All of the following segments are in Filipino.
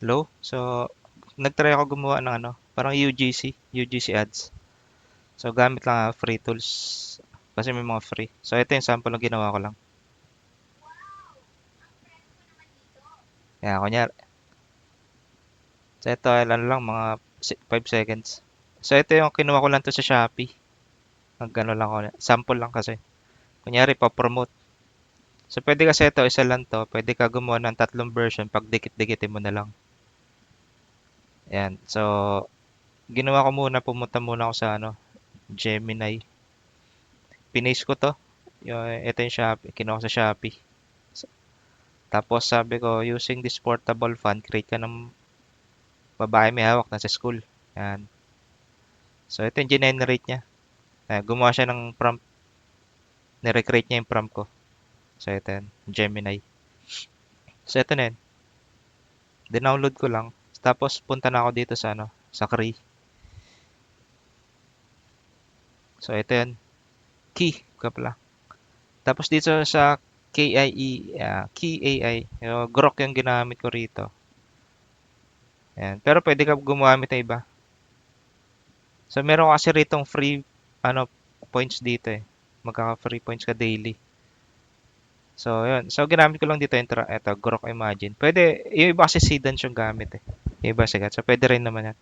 Hello? So, nagtry ako gumawa ng ano, parang UGC ads. So, gamit lang free tools. Kasi may mga free. So, ito yung sample na ginawa ko lang. Kaya, kunyari. So, ito, ano lang, mga 5 seconds. So, ito yung kinuha ko lang to sa Shopee. Nagano lang ako. Sample lang kasi. Kunyari, pa-promote. So, pwede kasi ito, isa lang to. Pwede ka gumawa ng tatlong version pag dikit-dikitin mo na lang. Ayan. So, ginawa ko muna, pumunta muna ako sa ano, Gemini. Pinis ko to. Ito yung Shopee. Kinuha ko sa Shopee. Tapos sabi ko, using this portable font, create ka ng babae may hawak na sa school. Ayan. So, ito yung generate niya. Gumawa siya ng prompt. Nirecreate niya yung prompt ko. So, ito yan. Gemini. So, ito na yan. Dinownload ko lang. Tapos, punta na ako dito sa ano, sa Cree. So, ito yan. Key. Ka pala. Tapos, dito sa KIE, Key AI, Grok yung ginamit ko rito. Ayan. Pero, pwede ka gumamit ng iba. So, meron kasi ritong free, ano, points dito eh. Magkaka-free points ka daily. So, yun. So, ginamit ko lang dito ito, Grok Imagine. Pwede, yung iba kasi Seedance yung gamit eh. Yung iba sigat. So, pwede rin naman yan.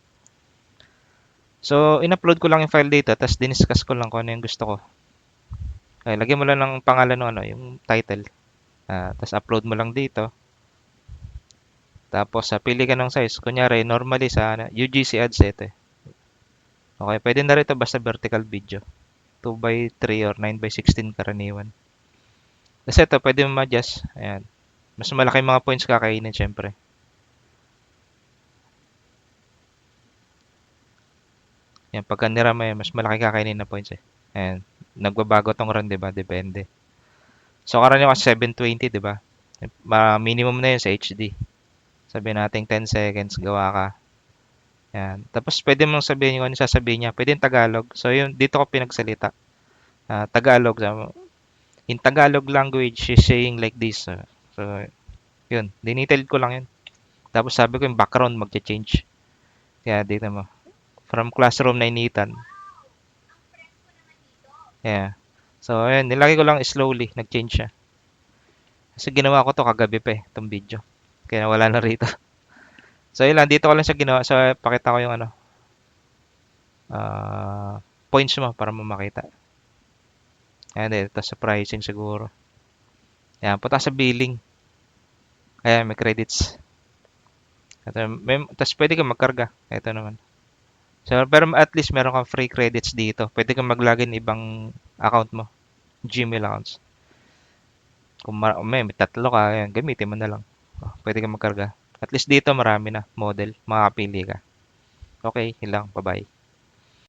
So, in-upload ko lang yung file dito, tapos diniscuss ko lang kung ano yung gusto ko. Ay, lagyan mo lang ng pangalan ng ano, yung title. Tapos upload mo lang dito. Tapos, pili ka ng size. Kunyari, normally sa ano, UGC ads ito eh. Okay, pwede na rito basta vertical video. 2:3 or 9:16 karaniwan. Tapos ito, pwede mo ma-adjust. Ayan. Mas malaki mga points kakainin, syempre. Yan, pagka nirama yan, mas malaki kakainin na points eh. Ayan. Nagbabago tong run, di ba? Depende. So, karaniwan kasi 720, di ba? Minimum na yun sa HD. Sabihin natin 10 seconds, gawa ka. Ayan. Tapos, pwede mong sabihin kung ano sasabihin niya. Pwede yung Tagalog. So, yun, dito ko pinagsalita. Tagalog. In Tagalog language, she's saying like this. So, yun. Dinitailed ko lang yun. Tapos, sabi ko yung background magcha-change. Kaya, dito mo. From classroom na initan. Yeah. So, ayun, nilagay ko lang slowly, nag-change siya. Kasi ginawa ko to kagabi pa eh, itong video. Kaya wala na rito. So, yun lang, dito ko lang siya ginawa. So, pakita ko yung ano, points mo para mo makita. Ayan, ito sa pricing siguro. Ayan, punta sa billing. Ayan, may credits. Tapos pwede ka magkarga. Ito naman. So, pero at least meron kang free credits dito. Pwede kang mag-login ibang account mo. Gmail accounts. Kung may tatlo ka, ayan, gamitin mo na lang. Pwede ka magkarga. At least dito marami na model. Makakapili ka. Okay, yun lang. Bye-bye.